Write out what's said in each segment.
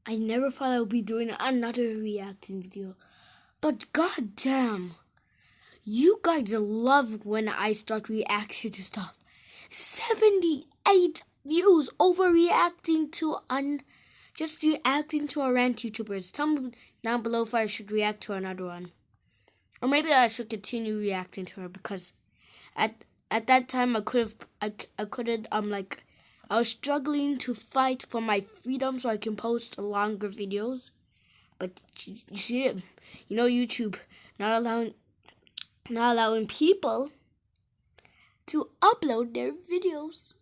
I never thought I would be doing another reacting video. But goddamn, you guys love when I start reacting to stuff. 78 views overreacting to just reacting to a rant YouTubers. Tell me down below if I should react to another one. Or maybe I should continue reacting to her because at that time I couldn't I was struggling to fight for my freedom so I can post longer videos. But you see it, YouTube not allowing people to upload their videos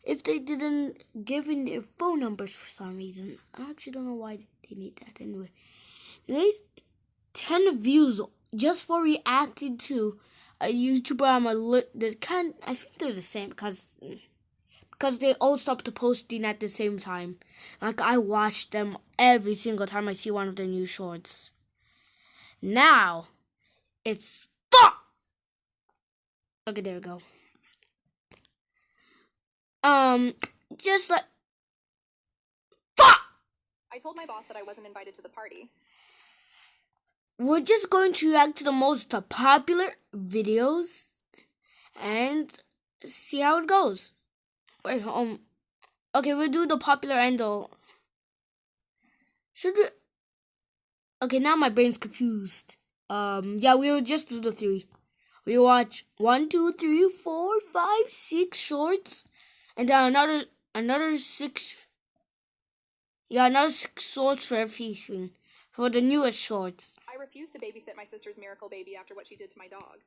if they didn't give in their phone numbers for some reason. I actually don't know why they need that anyway. Anyways, 10 views just for reacting to a YouTuber. I think they're the same because they all stopped posting at the same time. Like, I watch them every single time I see one of their new shorts. Now, it's fuck! Okay, there we go. Just like... fuck! I told my boss that I wasn't invited to the party. We're just going to react to the most popular videos and see how it goes. Wait, okay, we'll do the popular and the... Should we... Okay, now my brain's confused. Yeah, we will just do the 3. We watch 1, 2, 3, 4, 5, 6 shorts, and then another 6. Yeah, another 6 shorts for everything. For the newest shorts. I refused to babysit my sister's miracle baby after what she did to my dog.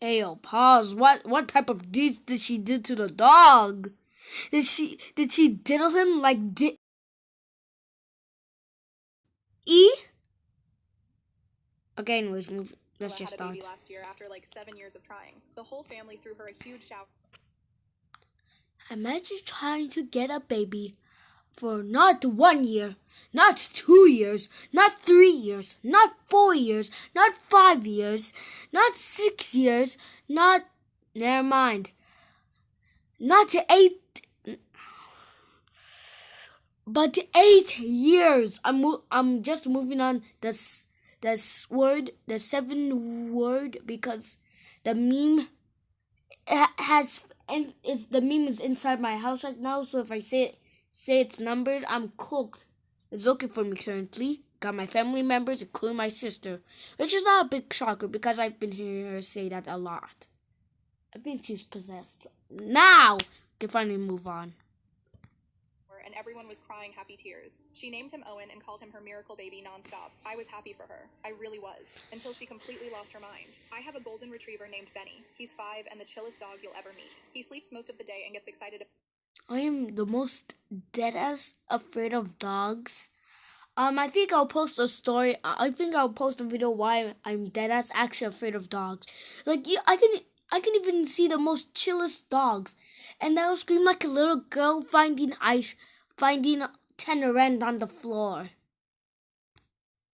Hey, yo, pause. What type of deeds did she do to the dog? Did she diddle him like E? Okay, anyways, let's just start. Had a baby last year after like 7 years of trying. The whole family threw her a huge shout. Imagine trying to get a baby for not 1 year, not 2 years, not 3 years, not 4 years, not 5 years, not 6 years, not... Never mind. Not 8... But 8 years. I'm just moving on this word, the 7th word, because the meme the meme is inside my house right now. So if I say its numbers, I'm cooked. It's okay for me currently. Got my family members, including my sister, which is not a big shocker because I've been hearing her say that a lot. I think she's possessed. Now, we can finally move on. And everyone was crying happy tears. She named him Owen and called him her miracle baby nonstop. I was happy for her. I really was. Until she completely lost her mind. I have a golden retriever named Benny. He's 5 and the chillest dog you'll ever meet. He sleeps most of the day and gets excited. I am the most deadass afraid of dogs. I think I'll post a story. I think I'll post a video why I'm deadass actually afraid of dogs. Like, I can even see the most chillest dogs, and they'll scream like a little girl finding 10 rand on the floor.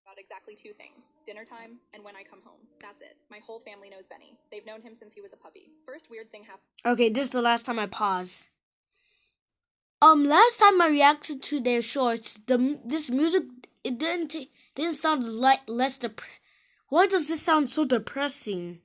About exactly 2 things: dinner time and when I come home. That's it. My whole family knows Benny. They've known him since he was a puppy. First weird thing happened. Okay, this is the last time I pause. Last time I reacted to their shorts, this music, it didn't sound less Why does this sound so depressing?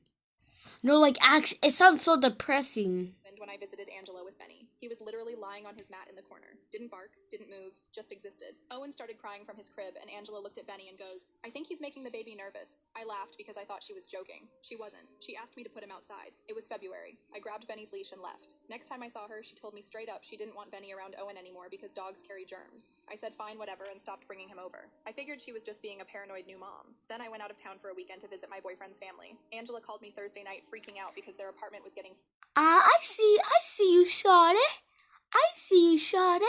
No, like, it sounds so depressing. When I visited Angelo with Benny, he was literally lying on his mat in the corner. Didn't bark, didn't move, just existed. Owen started crying from his crib, and Angelo looked at Benny and goes, "I think he's making the baby nervous." I laughed because I thought she was joking. She wasn't. She asked me to put him outside. It was February. I grabbed Benny's leash and left. Next time I saw her, she told me straight up she didn't want Benny around Owen anymore because dogs carry germs. I said fine, whatever, and stopped bringing him over. I figured she was just being a paranoid new mom. Then I went out of town for a weekend to visit my boyfriend's family. Angela called me Thursday night freaking out because their apartment was getting... I see you, shorty. I see you, shorty.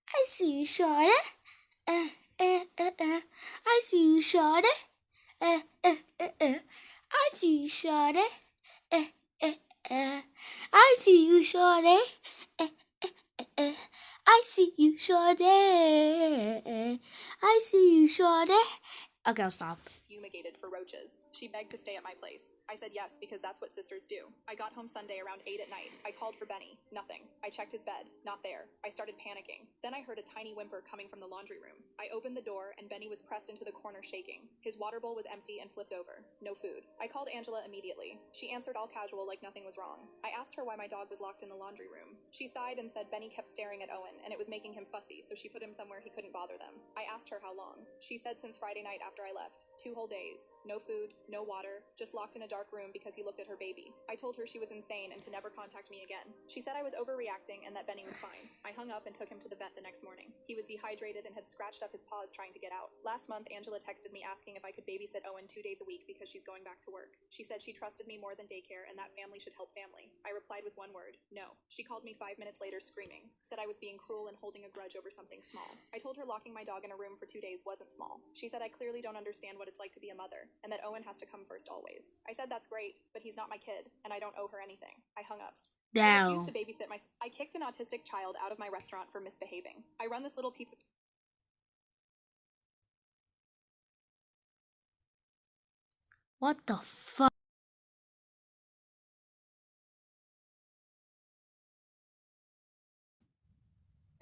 I see you, shorty. I see you, shorty. I see you, shorty. I see you, shorty. I see you, shorty. I see you, shorty. Okay, I'll stop. You fumigated for roaches. She begged to stay at my place. I said yes because that's what sisters do. I got home Sunday around 8 at night. I called for Benny. Nothing. I checked his bed. Not there. I started panicking. Then I heard a tiny whimper coming from the laundry room. I opened the door and Benny was pressed into the corner shaking. His water bowl was empty and flipped over. No food. I called Angela immediately. She answered all casual like nothing was wrong. I asked her why my dog was locked in the laundry room. She sighed and said Benny kept staring at Owen and it was making him fussy, so she put him somewhere he couldn't bother them. I asked her how long. She said since Friday night after I left. 2 whole days. No food, no water, just locked in a dark room because he looked at her baby. I told her she was insane and to never contact me again. She said I was overreacting and that Benny was fine. I hung up and took him to the vet the next morning. He was dehydrated and had scratched up his paws trying to get out. Last month, Angela texted me asking if I could babysit Owen 2 days a week because she's going back to work. She said she trusted me more than daycare and that family should help family. I replied with one word, no. She called me 5 minutes later screaming, said I was being cruel and holding a grudge over something small. I told her locking my dog in a room for 2 days wasn't small. She said I clearly don't understand what it's like to be a mother and that Owen has to come first always. I said that's great, but he's not my kid and I don't owe her anything. I hung up. I refused to babysit I kicked an autistic child out of my restaurant for misbehaving. I run this little pizza What the fuck?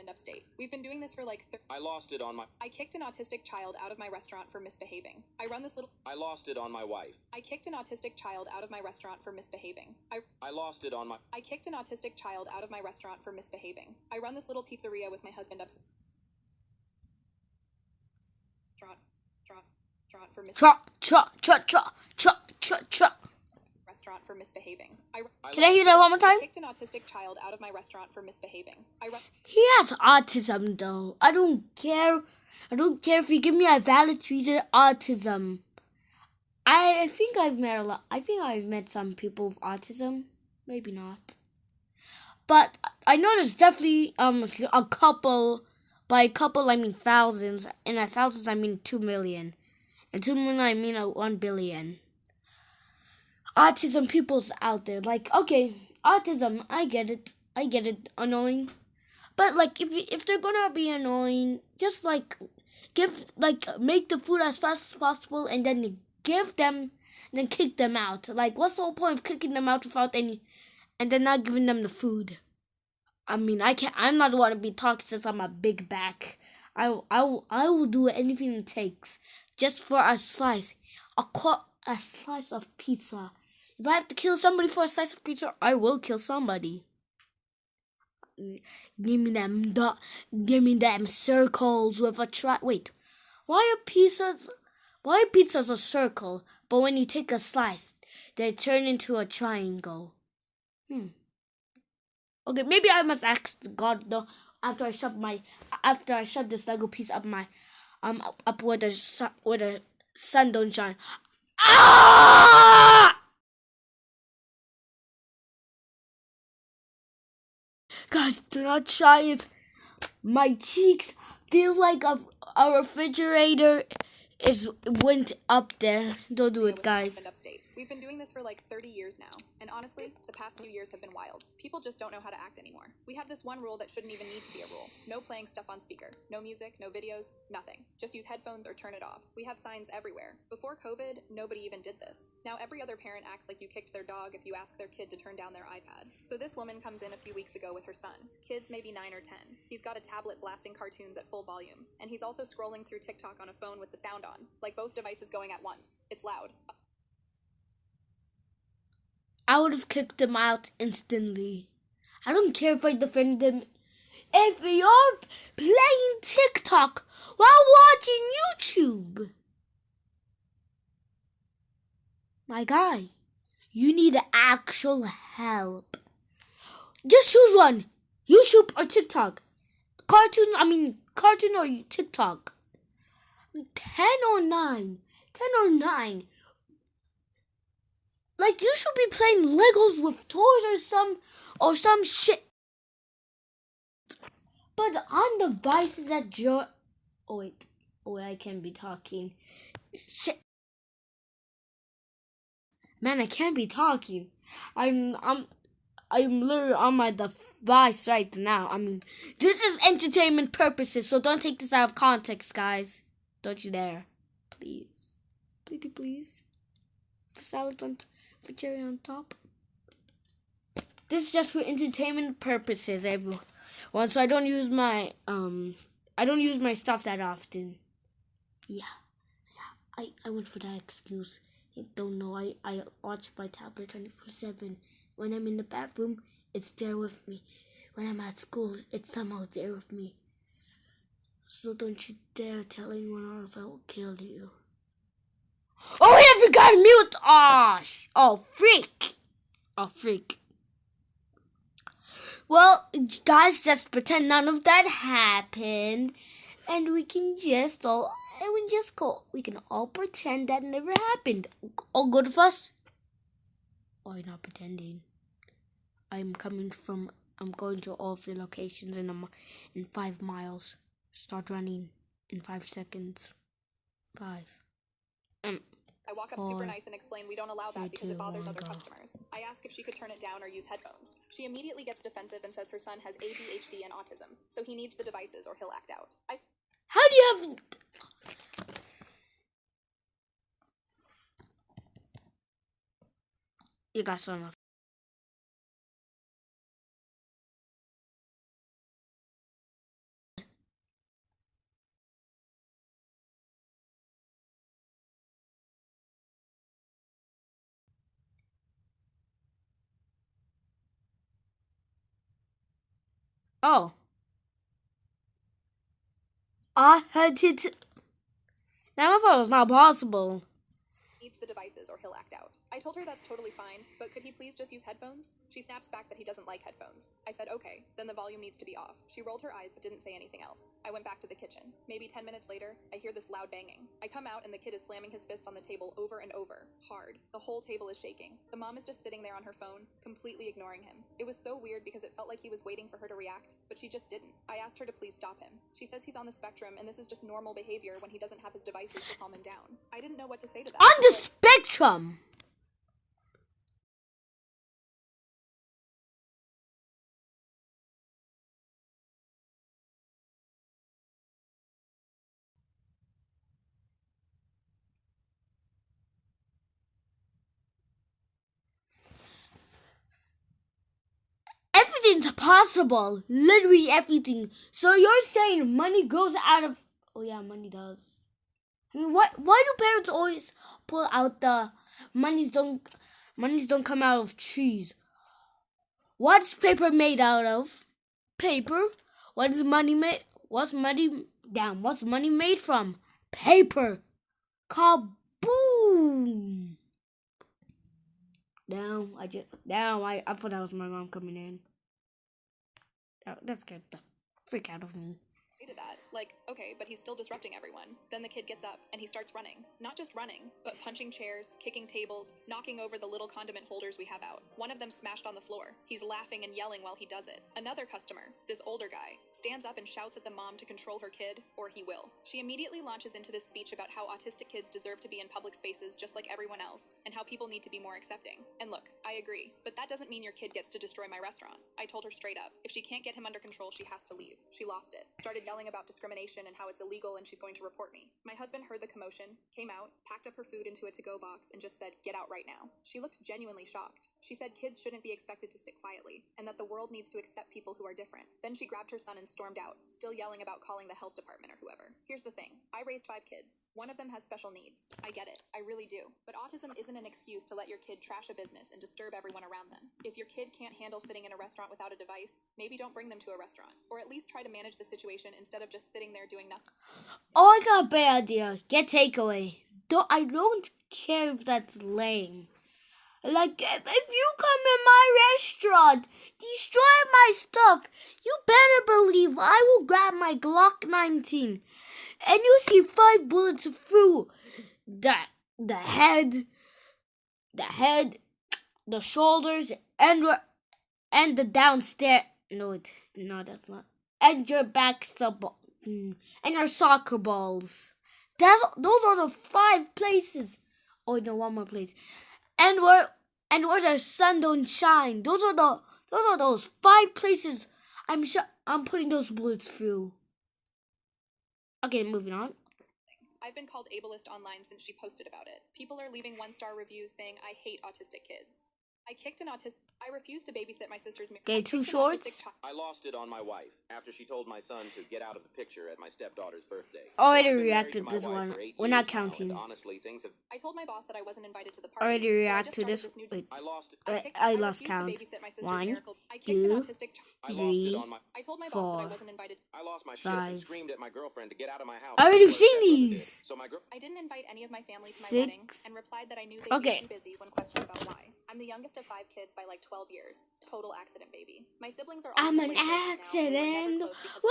in upstate. We've been doing this for like I lost it on my I kicked an autistic child out of my restaurant for misbehaving. I run this little I lost it on my wife. I kicked an autistic child out of my restaurant for misbehaving. I lost it on my I kicked an autistic child out of my restaurant for misbehaving. I run this little pizzeria with my husband upstate. Restaurant for restaurant for misbehaving. Can I hear that one more time? I kicked an autistic child out of my restaurant for misbehaving. He has autism though. I don't care. I don't care if you give me a valid reason. Autism. I think I've met a lot. I think I've met some people with autism. Maybe not. But I know there's definitely a couple. By a couple I mean thousands, and by thousands I mean 2 million. And 2 million I mean 1 billion. Autism people's out there. Like, okay, autism, I get it, annoying. But like, if they're gonna be annoying, just like make the food as fast as possible, and then give them, and then kick them out. Like, what's the whole point of kicking them out without any, and then not giving them the food? I mean, I'm not the one to be talking since I'm a big back. I will do anything it takes just for a slice, a slice of pizza. If I have to kill somebody for a slice of pizza, I will kill somebody. Give me them circles with a Wait, why are pizzas a circle, but when you take a slice, they turn into a triangle? Okay, maybe I must ask God though. After I shove this Lego piece up my up where the sun don't shine. Ah! Guys, do not try it. My cheeks feel like a refrigerator went up there. Don't do it, guys. Upstate. We've been doing this for like 30 years now, and honestly, the past few years have been wild. People just don't know how to act anymore. We have this one rule that shouldn't even need to be a rule. No playing stuff on speaker. No music, no videos, nothing. Just use headphones or turn it off. We have signs everywhere. Before COVID, nobody even did this. Now every other parent acts like you kicked their dog if you ask their kid to turn down their iPad. So this woman comes in a few weeks ago with her son. Kid's maybe 9 or 10. He's got a tablet blasting cartoons at full volume, and he's also scrolling through TikTok on a phone with the sound on, like both devices going at once. It's loud. I would have kicked them out instantly. I don't care if I defend them. If you're playing TikTok while watching YouTube, my guy, you need actual help. Just choose one. YouTube or TikTok. Cartoon or TikTok. 10 or 9. 10 or 9. Like, you should be playing Legos with toys or some shit. But on devices that you're... Oh, wait, I can't be talking. Shit. Man, I can't be talking. I'm literally on my device right now. I mean, this is entertainment purposes, so don't take this out of context, guys. Don't you dare. Please. Pretty please. For salad for cherry on top. This is just for entertainment purposes, everyone. So I don't use my stuff that often. Yeah. I went for that excuse. I don't know. I watch my tablet 24/7. When I'm in the bathroom, it's there with me. When I'm at school, it's somehow there with me. So don't you dare tell anyone else, I will kill you. Oh, I forgot to mute! Oh, freak! Well, guys, just pretend none of that happened, and we can all pretend that never happened. All good of us? Or you're not pretending? I'm going to all 3 locations in 5 miles. Start running in 5 seconds. 5. I walk up 4, super nice and explain we don't allow 3, that because 2, it bothers 1, other go. customers. I ask if she could turn it down or use headphones. She immediately gets defensive and says her son has ADHD and autism, so he needs the devices or he'll act out. How do you have... You got so enough. Oh. I had it. Now I thought it was not possible. Needs the devices or he'll act out. I told her that's totally fine, but could he please just use headphones? She snaps back that he doesn't like headphones. I said, okay, then the volume needs to be off. She rolled her eyes but didn't say anything else. I went back to the kitchen. Maybe 10 minutes later, I hear this loud banging. I come out and the kid is slamming his fists on the table over and over, hard. The whole table is shaking. The mom is just sitting there on her phone, completely ignoring him. It was so weird because it felt like he was waiting for her to react, but she just didn't. I asked her to please stop him. She says he's on the spectrum and this is just normal behavior when he doesn't have his devices to calm him down. I didn't know what to say to that. On the spectrum. Everything's possible. Literally everything. So you're saying money goes out of... Oh yeah, money does. I mean, why do parents always pull out the... Monies don't come out of trees. What's paper made out of? Paper. What is money made? What's money made from? Paper. Kaboom! I thought that was my mom coming in. That scared the freak out of me. To that. Like, okay, but he's still disrupting everyone. Then the kid gets up and he starts running. Not just running, but punching chairs, kicking tables, knocking over the little condiment holders we have out. One of them smashed on the floor. He's laughing and yelling while he does it. Another customer, this older guy, stands up and shouts at the mom to control her kid, or he will. She immediately launches into this speech about how autistic kids deserve to be in public spaces just like everyone else, and how people need to be more accepting. And look, I agree, but that doesn't mean your kid gets to destroy my restaurant. I told her straight up, if she can't get him under control, she has to leave. She lost it. Started yelling about discrimination and how it's illegal and she's going to report me. My husband heard the commotion, came out, packed up her food into a to-go box, and just said, "Get out right now." She looked genuinely shocked. She said kids shouldn't be expected to sit quietly, and that the world needs to accept people who are different. Then she grabbed her son and stormed out, still yelling about calling the health department or whoever. Here's the thing. I raised 5 kids. One of them has special needs. I get it. I really do. But autism isn't an excuse to let your kid trash a business and disturb everyone around them. If your kid can't handle sitting in a restaurant without a device, maybe don't bring them to a restaurant. Or at least try to manage the situation instead of just sitting there doing nothing. Oh, I got a bad idea. Get takeaway. I don't care if that's lame. Like, if you come in my restaurant, destroy my stuff, you better believe I will grab my Glock 19 and you'll see 5 bullets through the head, the shoulders, and the downstairs. No, that's not. And your back and your soccer balls. Those are the 5 places. Oh no, one more place. And where the sun don't shine. Those are those 5 places I'm putting those bullets through. Okay, moving on. I I've been called ableist online since she posted about it. People are leaving 1-star reviews saying I hate autistic kids. I refused to babysit my sister's Okay, 2 shorts. I lost it on my wife after she told my son to get out of the picture at my stepdaughter's birthday. Already I've been married reacted to my this wife one. for 8 We're years not now, counting. and honestly, things have. I told my boss that I wasn't invited to the party. Already so react I to this. just started Wait, I lost it. I refused lost to count. babysit my sister's 1, miracle. I kicked an 2, autistic I lost it 3. on my. I told my boss that I 4. wasn't invited. I lost my shit 5. and screamed at my girlfriend to get out of my house. I already before her seen stepbrother did. these. So my girl. I didn't invite any of my family to my 6. wedding and replied that I knew they'd Okay. be too busy when questioned about why. I'm the youngest of 5 kids by like 12 years. Total accident baby. My siblings are all I'm in an their late 30s now, and we were never accident. close because of it.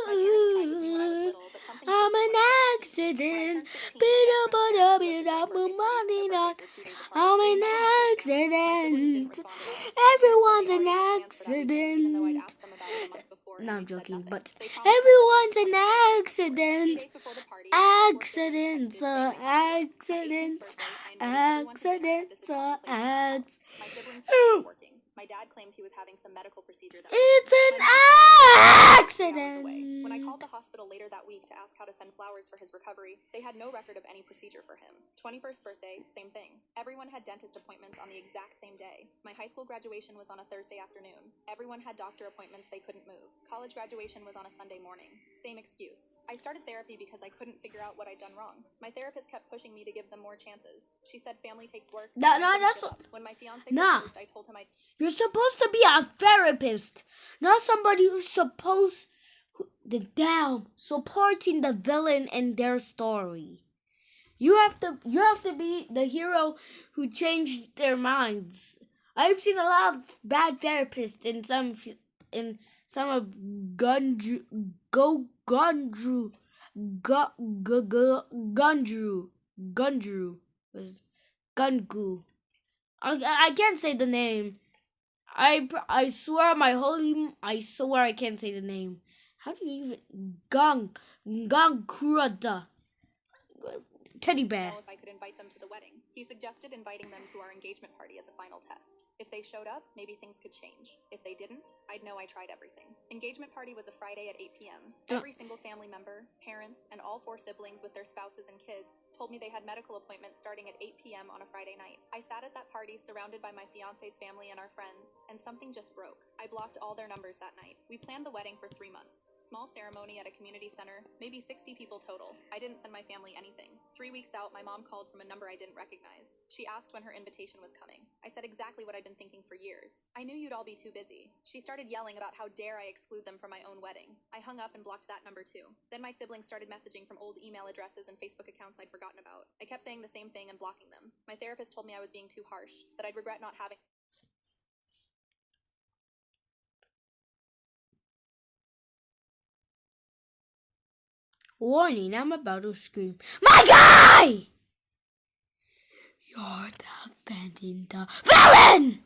My parents tried with me when I was Woo! little, but something I'm clicked an when I was 16. accident. When I turned 16, Beat my up best on friend's up, parents beat hosted up, joint birthday money parties. Our not. birthdays were 2 days apart. I'm They an invited my whole family. My siblings accident. didn't respond at all. My parents said they Everyone's an already had plans for that weekend, even though I'd accident. asked them about it a month before No, and I'm they'd said joking, nothing. but They promised my everyone's siblings an to come to the 2 accident. days before the party, my 4 siblings Accidents texted are saying they had to work. My 18th accidents. birthday, I invited everyone to dinner at this Accidents are Italian place in my house. accidents. My siblings said they were working. My dad claimed he was having some medical procedure that It's weekend. an My mom was 3 hours away. When I called accident. the hospital later that week to ask how to send flowers for his recovery, they had no record of any procedure for him. 21st birthday, same thing. Everyone had dentist appointments on the exact same day. My high school graduation was on a Thursday afternoon. Everyone had doctor appointments they couldn't move. College graduation was on a Sunday morning. Same excuse. I started therapy because I couldn't figure out what I'd done wrong. My therapist kept pushing me to give them more chances. She said family takes work. No, and I no, shouldn't that's give up. When my fiance nah. proposed, I told him You're supposed to be a therapist, not somebody who's supposed the down supporting the villain in their story. You have to be the hero who changed their minds. I've seen a lot of bad therapists in some of Gundru was Gungu. I can't say the name. I swear I swear I can't say the name. How do you even Kurada teddy bear? know if I could invite them to the wedding. He suggested inviting them to our engagement party as a final test. If they showed up, maybe things could change. If they didn't, I'd know I tried everything. Engagement party was a Friday at 8 p.m. Every single family member, parents, and all 4 siblings with their spouses and kids told me they had medical appointments starting at 8 p.m. on a Friday night. I sat at that party surrounded by my fiance's family and our friends, and something just broke. I blocked all their numbers that night. We planned the wedding for 3 months. Small ceremony at a community center, maybe 60 people total. I didn't send my family anything. 3 weeks out, my mom called from a number I didn't recognize. She asked when her invitation was coming. I said exactly what I'd been thinking for years. I knew you'd all be too busy. She started yelling about how dare I exclude them from my own wedding. I hung up and blocked that number too. Then my siblings started messaging from old email addresses and Facebook accounts I'd forgotten about. I kept saying the same thing and blocking them. My therapist told me I was being too harsh, that I'd regret not having. Warning, I'm about to scream. My guy! You're defending the villain!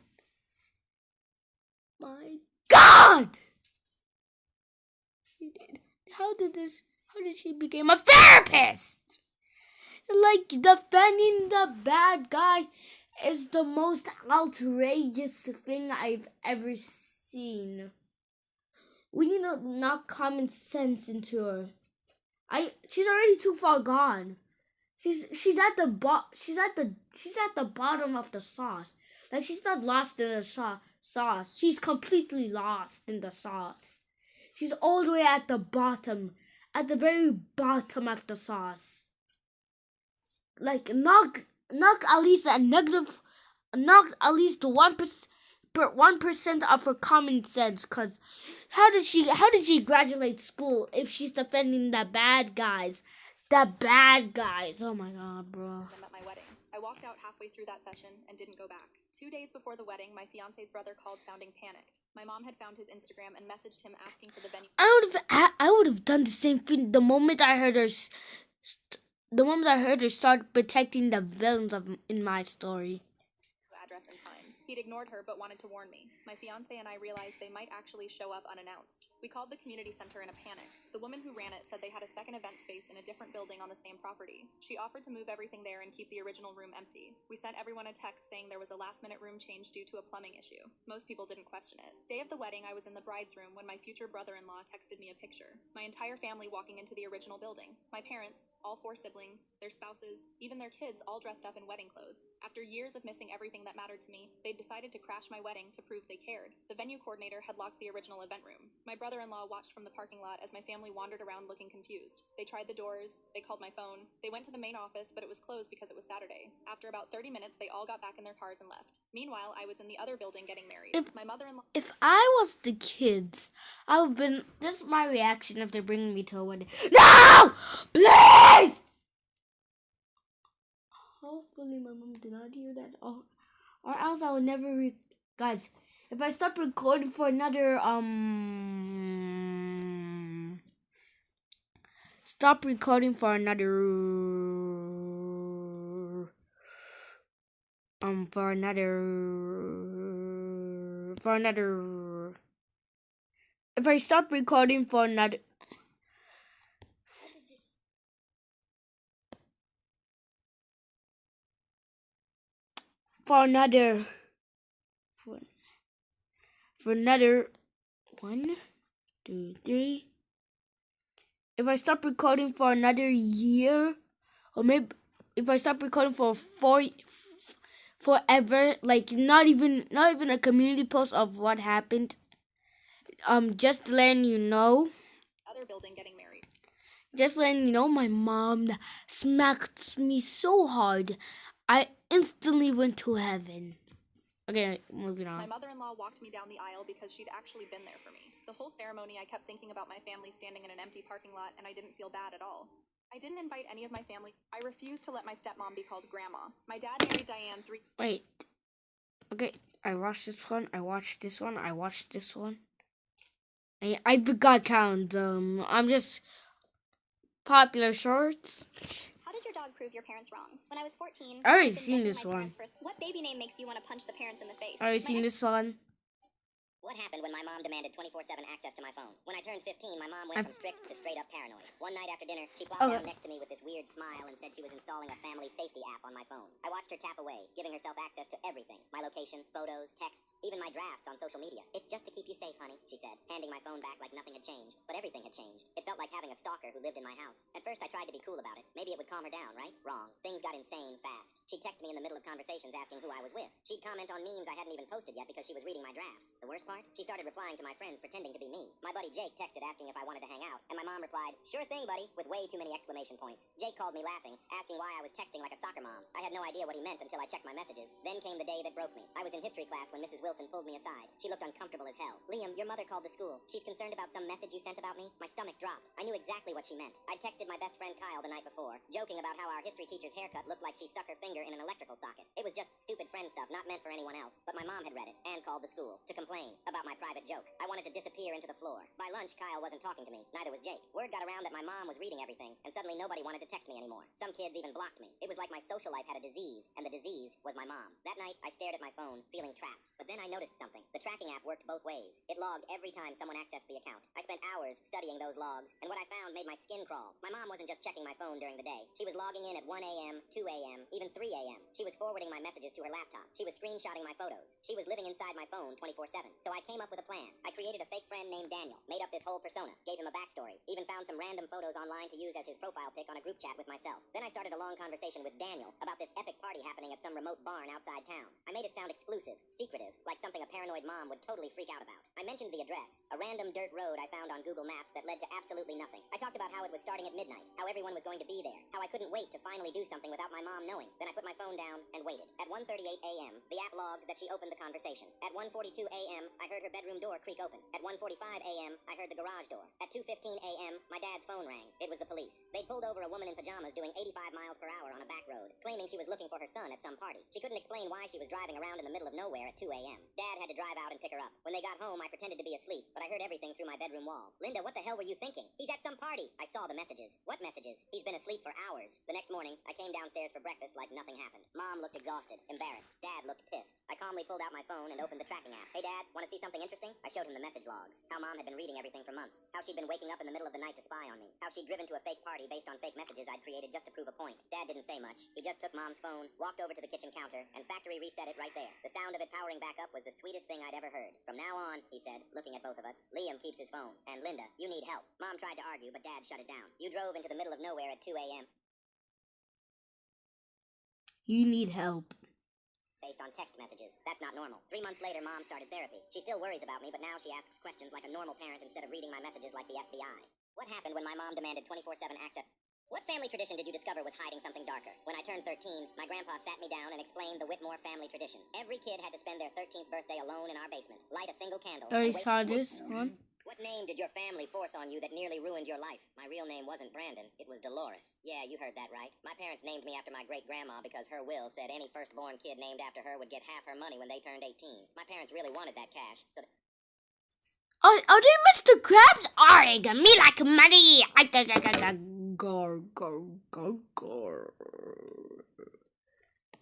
My God! How did she become a therapist? Like, defending the bad guy is the most outrageous thing I've ever seen. We need to knock common sense into her. She's already too far gone. She's at the bottom of the sauce. Like, she's not lost in the sauce. She's completely lost in the sauce. She's all the way at the bottom, at the very bottom of the sauce. Like, knock at least a negative, knock at least 1% of her common sense. Cause how did she graduate school if she's defending the bad guys? The bad guys. Oh my God, bro. Them at my wedding. I walked out halfway through that session and didn't go back. 2 days before the wedding, my fiance's brother called sounding panicked. My mom had found his Instagram and messaged him asking for the venue. I would have done the same thing the moment I heard her. The moment I heard her start protecting the villains in my story. Address and time. He He'd ignored her but wanted to warn me. My fiance and I realized they might actually show up unannounced. We called the community center in a panic. The woman who ran it said they had a second event space in a different building on the same property. She offered to move everything there and keep the original room empty. We sent everyone a text saying there was a last-minute room change due to a plumbing issue. Most people didn't question it. Day of the wedding, I was in the bride's room when my future brother-in-law texted me a picture. My entire family walking into the original building. My parents, all 4 siblings, their spouses, even their kids all dressed up in wedding clothes. After years of missing everything that mattered to me, they'd decided to crash my wedding to prove they cared. The venue coordinator had locked the original event room. My brother-in-law watched from the parking lot as my family wandered around looking confused. They tried the doors, they called my phone, they went to the main office, but it was closed because it was Saturday. After about 30 minutes, they all got back in their cars and left. Meanwhile, I was in the other building getting married. My mother-in-law... If I was the kids, I would have been... This is my reaction if they're bringing me to a wedding. No! Please! Hopefully my mom did not hear that. Or else I would never... Guys, if I stop recording for another... Stop recording for another... If I stop recording for another... For another 1, 2, 3. If I stop recording for another year, or maybe if I stop recording for forever, like not even a community post of what happened, just letting you know. Other building getting married. Just letting you know, my mom smacked me so hard, I instantly went to heaven. Okay, moving on. My mother-in-law walked me down the aisle because she'd actually been there for me. The whole ceremony, I kept thinking about my family standing in an empty parking lot, and I didn't feel bad at all. I didn't invite any of my family. I refused to let my stepmom be called grandma. My dad married Diane 3... Wait. Okay, I watched this one. I watched this one. I watched this one. I forgot count. I'm just popular shorts. How did your dog prove your parents wrong? When I was 14, I already I'd been seen begging this my one. parents for- What baby name makes you want to punch the parents in the face? I already seen this one. What happened when my mom demanded 24/7 access to my phone? When I turned 15, my mom went from strict to straight up paranoid. One night after dinner, she plopped down next to me with this weird smile and said she was installing a family safety app on my phone. I watched her tap away, giving herself access to everything. My location, photos, texts, even my drafts on social media. It's just to keep you safe, honey, she said, handing my phone back like nothing had changed. But everything had changed. It felt like having a stalker who lived in my house. At first, I tried to be cool about it. Maybe it would calm her down, right? Wrong. Things got insane fast. She'd text me in the middle of conversations asking who I was with. She'd comment on memes I hadn't even posted yet because she was reading my drafts. The worst part? She started replying to my friends pretending to be me. My buddy Jake texted asking if I wanted to hang out, and my mom replied, "Sure thing, buddy," with way too many exclamation points. Jake called me laughing, asking why I was texting like a soccer mom. I had no idea what he meant until I checked my messages. Then came the day that broke me. I was in history class when Mrs. Wilson pulled me aside. She looked uncomfortable as hell. "Liam, your mother called the school. She's concerned about some message you sent about me." My stomach dropped. I knew exactly what she meant. I'd texted my best friend Kyle the night before, joking about how our history teacher's haircut looked like she stuck her finger in an electrical socket. It was just stupid friend stuff, not meant for anyone else. But my mom had read it and called the school to complain about my private joke. I wanted to disappear into the floor. By lunch, Kyle wasn't talking to me. Neither was Jake. Word got around that my mom was reading everything, and suddenly nobody wanted to text me anymore. Some kids even blocked me. It was like my social life had a disease, and the disease was my mom. That night, I stared at my phone, feeling trapped. But then I noticed something. The tracking app worked both ways. It logged every time someone accessed the account. I spent hours studying those logs, and what I found made my skin crawl. My mom wasn't just checking my phone during the day. She was logging in at 1 a.m., 2 a.m., even 3 a.m. She was forwarding my messages to her laptop. She was screenshotting my photos. She was living inside my phone 24/7. So I came up with a plan. I created a fake friend named Daniel, made up this whole persona, gave him a backstory, even found some random photos online to use as his profile pic on a group chat with myself. Then I started a long conversation with Daniel about this epic party happening at some remote barn outside town. I made it sound exclusive, secretive, like something a paranoid mom would totally freak out about. I mentioned the address, a random dirt road I found on Google Maps that led to absolutely nothing. I talked about how it was starting at midnight, how everyone was going to be there, how I couldn't wait to finally do something without my mom knowing. Then I put my phone down and waited. At 1:38 a.m., the app logged that she opened the conversation. At 1:42 a.m., I heard her bedroom door creak open. At 1:45 a.m., I heard the garage door. At 2:15 a.m., my dad's phone rang. It was the police. They'd pulled over a woman in pajamas doing 85 miles per hour on a back road, claiming she was looking for her son at some party. She couldn't explain why she was driving around in the middle of nowhere at 2 a.m. Dad had to drive out and pick her up. When they got home, I pretended to be asleep, but I heard everything through my bedroom wall. Linda, what the hell were you thinking? He's at some party. I saw the messages. What messages? He's been asleep for hours. The next morning, I came downstairs for breakfast like nothing happened. Mom looked exhausted, embarrassed. Dad looked pissed. I calmly pulled out my phone and opened the tracking app. Hey, Dad, want to see something interesting? I showed him the message logs. How Mom had been reading everything for months. How she'd been waking up in the middle of the night to spy on me. How she'd driven to a fake party based on fake messages I'd created just to prove a point. Dad didn't say much. He just took Mom's phone, walked over to the kitchen counter, and factory reset it right there. The sound of it powering back up was the sweetest thing I'd ever heard. From now on, he said, looking at both of us, Liam keeps his phone. And Linda, you need help. Mom tried to argue, but Dad shut it down. You drove into the middle of nowhere at 2 a.m. You need help. Based on text messages. That's not normal. 3 months later, Mom started therapy. She still worries about me, but now she asks questions like a normal parent instead of reading my messages like the FBI. What happened when my mom demanded 24/7 access? What family tradition did you discover was hiding something darker? When I turned 13, my grandpa sat me down and explained the Whitmore family tradition. Every kid had to spend their 13th birthday alone in our basement, light a single candle. I saw this one. What name did your family force on you that nearly ruined your life? My real name wasn't Brandon, it was Dolores. Yeah, you heard that right. My parents named me after my great-grandma because her will said any firstborn kid named after her would get half her money when they turned 18. My parents really wanted that cash, so... Are they Mr. Krabs? Alright, me like money. Go.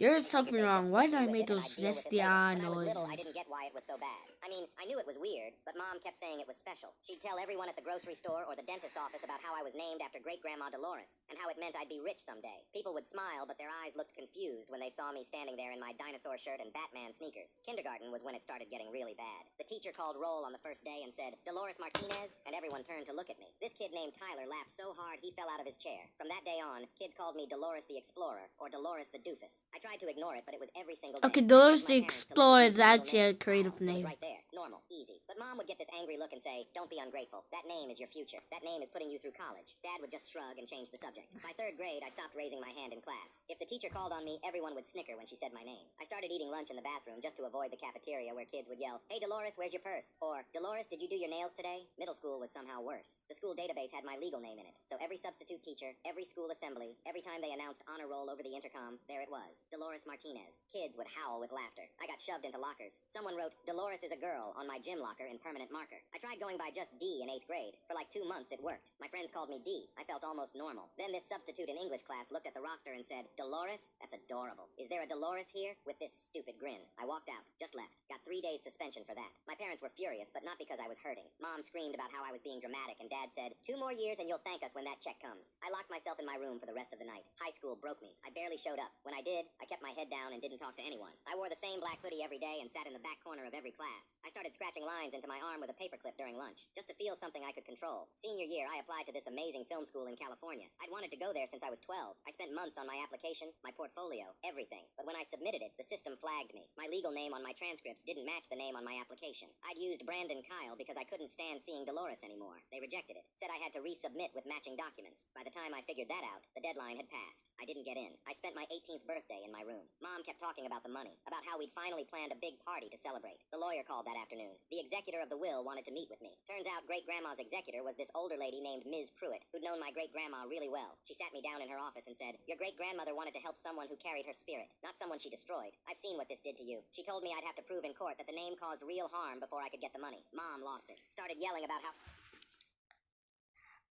There's something wrong. Why did I make those zesty noises? I didn't get why it was so bad. I mean, I knew it was weird, but Mom kept saying it was special. She'd tell everyone at the grocery store or the dentist office about how I was named after great-grandma Dolores, and how it meant I'd be rich someday. People would smile, but their eyes looked confused when they saw me standing there in my dinosaur shirt and Batman sneakers. Kindergarten was when it started getting really bad. The teacher called roll on the first day and said, Dolores Martinez, and everyone turned to look at me. This kid named Tyler laughed so hard he fell out of his chair. From that day on, kids called me Dolores the Explorer, or Dolores the Doofus. I tried to ignore it, but it was every single day. Okay, Dolores the Explorer is actually a creative name. Right there, normal, easy. But Mom would get this angry look and say, don't be ungrateful. That name is your future. That name is putting you through college. Dad would just shrug and change the subject. By 3rd grade, I stopped raising my hand in class. If the teacher called on me, everyone would snicker when she said my name. I started eating lunch in the bathroom just to avoid the cafeteria where kids would yell, hey Dolores, where's your purse? Or, Dolores, did you do your nails today? Middle school was somehow worse. The school database had my legal name in it. So every substitute teacher, every school assembly, every time they announced honor roll over the intercom, there it was. Dolores Martinez. Kids would howl with laughter. I got shoved into lockers. Someone wrote, Dolores is a girl on my gym locker in permanent marker. I tried going by just D in 8th grade. For like 2 months, it worked. My friends called me D. I felt almost normal. Then this substitute in English class looked at the roster and said, Dolores? That's adorable. Is there a Dolores here? With this stupid grin. I walked out. Just left. Got 3 days suspension for that. My parents were furious, but not because I was hurting. Mom screamed about how I was being dramatic, and Dad said, 2 more years and you'll thank us when that check comes. I locked myself in my room for the rest of the night. High school broke me. I barely showed up. When I did, I kept my head down and didn't talk to anyone. I wore the same black hoodie every day and sat in the back corner of every class. I started scratching lines into my arm with a paperclip during lunch, just to feel something I could control. Senior year, I applied to this amazing film school in California. I'd wanted to go there since I was 12. I spent months on my application, my portfolio, everything. But when I submitted it, the system flagged me. My legal name on my transcripts didn't match the name on my application. I'd used Brandon Kyle because I couldn't stand seeing Dolores anymore. They rejected it, said I had to resubmit with matching documents. By the time I figured that out, the deadline had passed. I didn't get in. I spent my 18th birthday in my room. Mom kept talking about the money, about how we'd finally planned a big party to celebrate. The lawyer called that afternoon. The executor of the will wanted to meet with me. Turns out great-grandma's executor was this older lady named Ms. Pruitt, who'd known my great-grandma really well. She sat me down in her office and said, your great-grandmother wanted to help someone who carried her spirit, not someone she destroyed. I've seen what this did to you. She told me I'd have to prove in court that the name caused real harm before I could get the money. Mom lost it. Started yelling about how...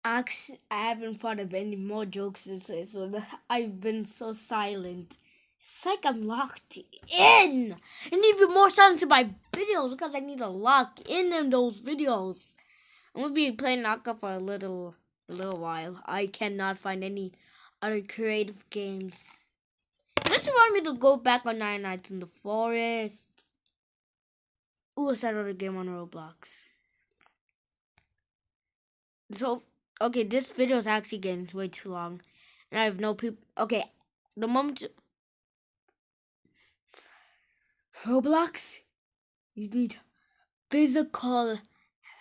Actually, I haven't thought of any more jokes this way, so I've been so silent. It's like I'm locked in. I need to be more silent in my videos because I need to lock in those videos. I'm gonna be playing Naka for a little while. I cannot find any other creative games. Unless you want me to go back on 9 Nights in the Forest. Ooh, what's that other game on Roblox? So, okay, this video is actually getting way too long. And I have no people. Okay, the moment... Roblox, you need physical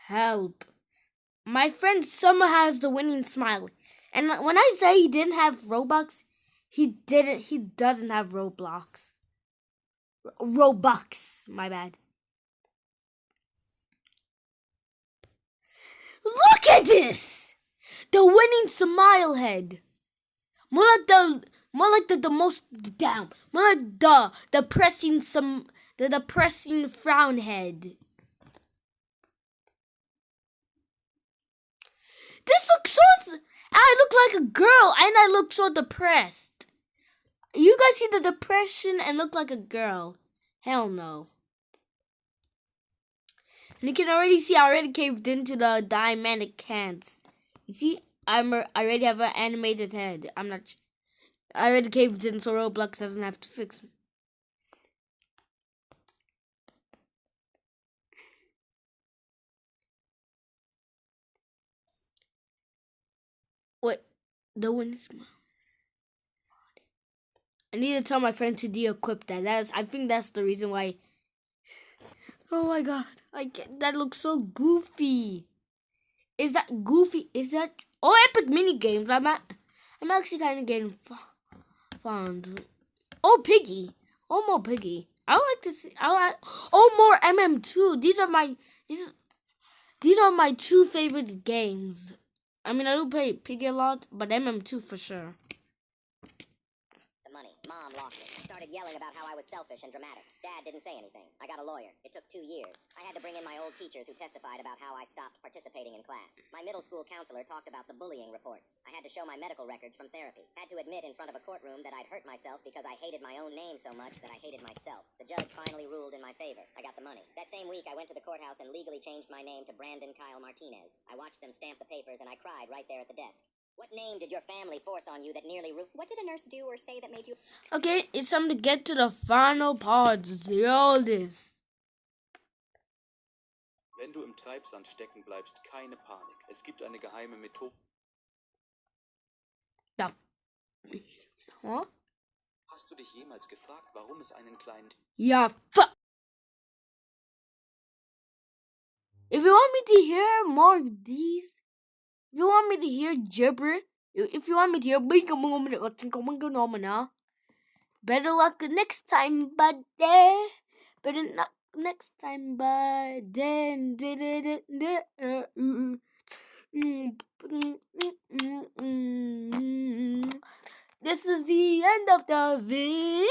help. My friend Summer has the winning smile. And when I say he didn't have Robux, he doesn't have Roblox. Robux, my bad. at this! The winning smile head. More like the most down. More like the depressing frown head. This looks so. I look like a girl and I look so depressed. You guys see the depression and look like a girl? Hell no. And you can already see I already caved into the diamantic hands. You see, I already have an animated head. I already caved in, so Roblox doesn't have to fix it. Wait, the wind smile. I need to tell my friend to de-equip that. I think that's the reason why. Oh my god, that looks so goofy. Is that goofy? Is that epic mini games? I'm actually kind of getting fond. Oh, Piggy. Oh, more Piggy. I would like to see. More MM2. These are my two favorite games. I mean, I do play Piggy a lot, but MM2 for sure. The money. Mom lost it. Started yelling about how I was selfish and dramatic. Dad didn't say anything. I got a lawyer. It took 2 years. I had to bring in my old teachers who testified about how I stopped participating in class. My middle school counselor talked about the bullying reports. I had to show my medical records from therapy. Had to admit in front of a courtroom that I'd hurt myself because I hated my own name so much that I hated myself. The judge finally ruled in my favor. I got the money. That same week, I went to the courthouse and legally changed my name to Brandon Kyle Martinez. I watched them stamp the papers and I cried right there at the desk. What name did your family force on you that nearly What did a nurse do or say that made you... Okay, it's time to get to the final parts. All this. Wenn du im Treibsand stecken bleibst, keine Panik. Es gibt eine geheime Methode. Huh? Hast du dich jemals gefragt, warum es einen kleinen... Yeah, fuck. If you want me to hear more of these, if you want me to hear gibber, if you want me to hear better luck next time, buddy. Better luck next time, buddy. This is the end of the video.